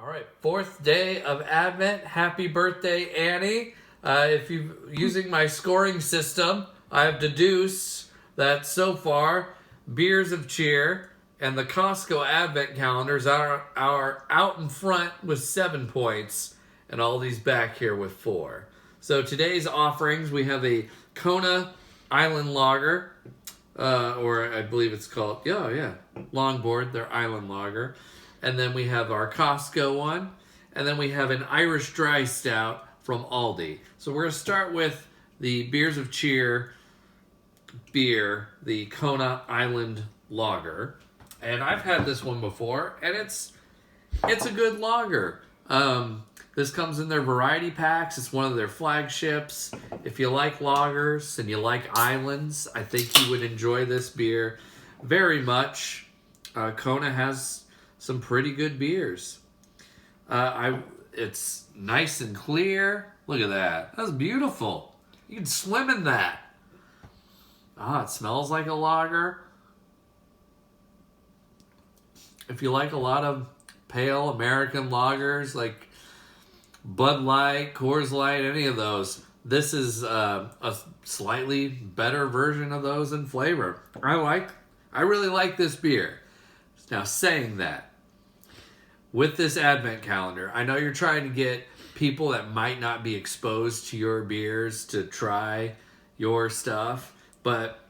All right, fourth day of Advent. Happy birthday, Annie. If you're using my scoring system, I have deduced that so far, Beers of Cheer and the Costco Advent calendars are out in front with 7 points, and Aldi's back here with 4. So today's offerings, we have a Kona Island Lager, or I believe it's called, Longboard, their Island Lager. And then we have our Costco one. And then we have an Irish Dry Stout from Aldi. So we're going to start with the Beers of Cheer beer, the Kona Island Lager. And I've had this one before, and it's a good lager. This comes in their variety packs. It's one of their flagships. If you like lagers and you like islands, I think you would enjoy this beer very much. Kona has some pretty good beers. It's nice and clear. Look at that. That's beautiful. You can swim in that. It smells like a lager. If you like a lot of pale American lagers like Bud Light, Coors Light, any of those, this is a slightly better version of those in flavor. I really like this beer. Now, saying that, with this Advent calendar, I know you're trying to get people that might not be exposed to your beers to try your stuff, but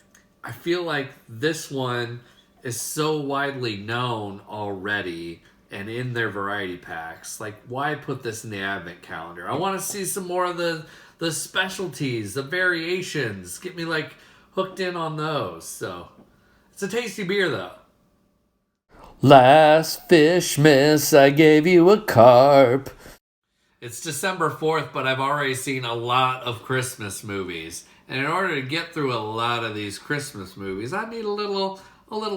I feel like this one is so widely known already and in their variety packs. Like, why put this in the Advent calendar? I want to see some more of the specialties, the variations. Get me, hooked in on those. So, it's a tasty beer, though. Last Fishmas, I gave you a carp. It's December 4th, but I've already seen a lot of Christmas movies. And in order to get through a lot of these Christmas movies, I need a little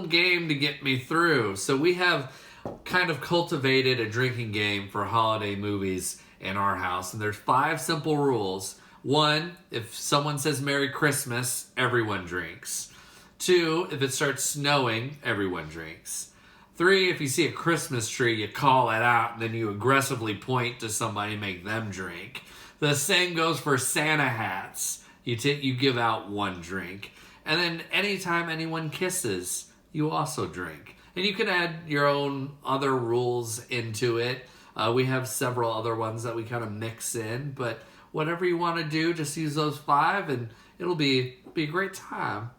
game to get me through. So we have kind of cultivated a drinking game for holiday movies in our house. And there's 5 simple rules. 1, if someone says Merry Christmas, everyone drinks. 2, if it starts snowing, everyone drinks. 3, if you see a Christmas tree, you call it out and then you aggressively point to somebody and make them drink. The same goes for Santa hats. You give out 1 drink. And then anytime anyone kisses, you also drink. And you can add your own other rules into it. We have several other ones that we kind of mix in. But whatever you want to do, just use those 5 and it'll be a great time.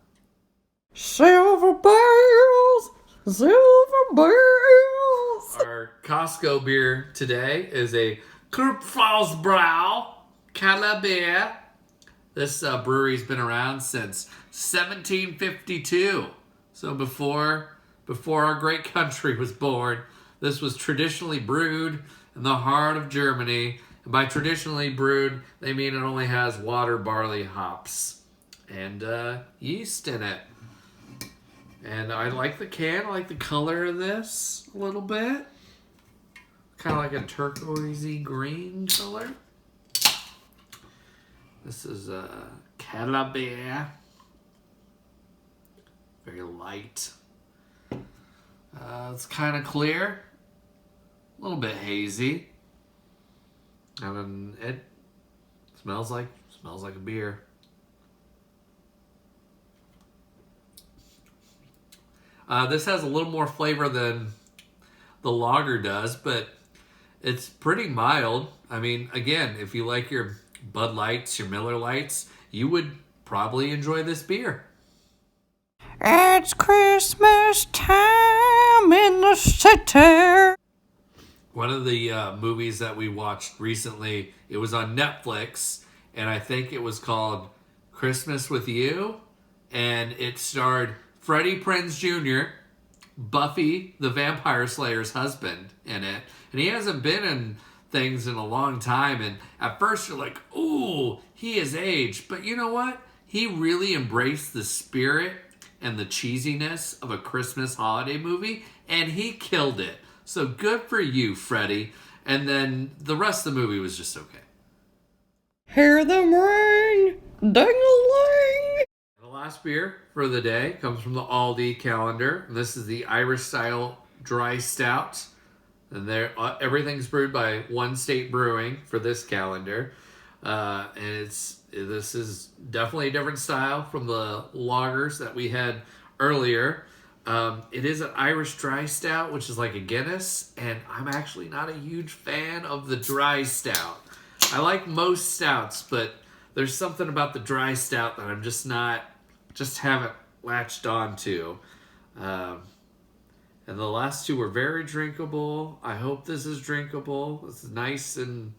Silver bells! Silver bells! Our Costco beer today is a Kurpfalsbrau Calabier. This brewery's been around since 1752. So before our great country was born, this was traditionally brewed in the heart of Germany. And by traditionally brewed, they mean it only has water, barley, hops, and yeast in it. And I like the can. I like the color of this a little bit. Kind of like a turquoisey green color. This is a Calabier. Very light. It's kind of clear. A little bit hazy. And it smells like a beer. This has a little more flavor than the lager does, but it's pretty mild. I mean, again, if you like your Bud Lights, your Miller Lights, you would probably enjoy this beer. It's Christmas time in the city. One of the movies that we watched recently, it was on Netflix, and I think it was called Christmas with You, and it starred Freddie Prinze Jr., Buffy the Vampire Slayer's husband, in it. And he hasn't been in things in a long time. And at first you're like, ooh, he has aged. But you know what? He really embraced the spirit and the cheesiness of a Christmas holiday movie. And he killed it. So good for you, Freddie. And then the rest of the movie was just okay. Hear them ring, ding-a-ling. The last beer for the day comes from the Aldi calendar. This is the Irish style dry stout. And everything's brewed by One State Brewing for this calendar. And this is definitely a different style from the lagers that we had earlier. It is an Irish dry stout, which is like a Guinness, and I'm actually not a huge fan of the dry stout. I like most stouts, but there's something about the dry stout that I'm just haven't latched on to. And the last two were very drinkable. I hope this is drinkable. It's nice and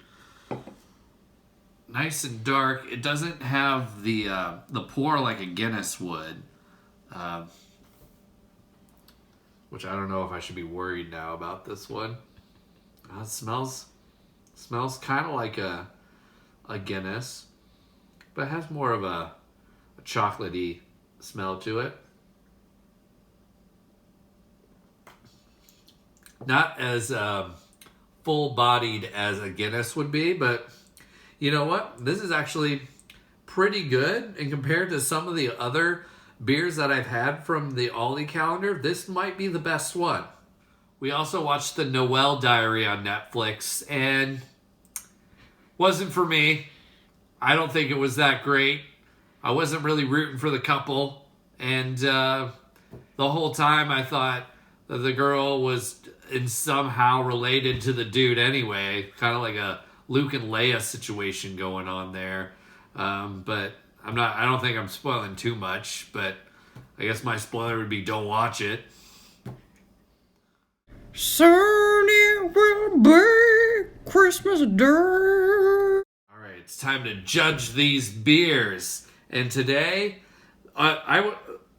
dark. It doesn't have the pour like a Guinness would, which I don't know if I should be worried now about this one. It smells kind of like a Guinness, but it has more of a chocolatey smell to it. Not as full-bodied as a Guinness would be, but you know what? This is actually pretty good. And compared to some of the other beers that I've had from the Aldi calendar, this might be the best one. We also watched the Noel Diary on Netflix, and wasn't for me. I don't think it was that great. I wasn't really rooting for the couple, and the whole time I thought that the girl was somehow related to the dude anyway, kind of like a Luke and Leia situation going on there. But I don't think I'm spoiling too much, but I guess my spoiler would be don't watch it. Soon it will be Christmas Day. All right, it's time to judge these beers. And today,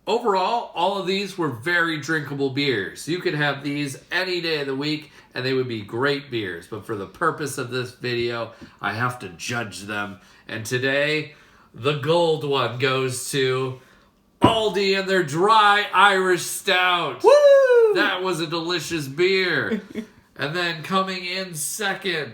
overall, all of these were very drinkable beers. You could have these any day of the week, and they would be great beers. But for the purpose of this video, I have to judge them. And today, the gold one goes to Aldi and their dry Irish stout. Woo! That was a delicious beer. And then coming in second,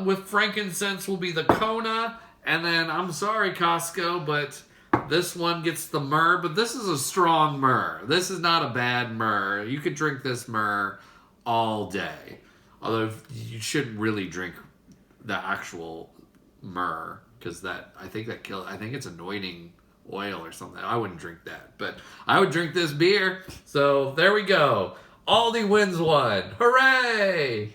with frankincense will be the Kona. And then, I'm sorry, Costco, but this one gets the myrrh. But this is a strong myrrh. This is not a bad myrrh. You could drink this myrrh all day. Although you shouldn't really drink the actual myrrh, because I think it's anointing oil or something. I wouldn't drink that, but I would drink this beer. So there we go. Aldi wins one. Hooray!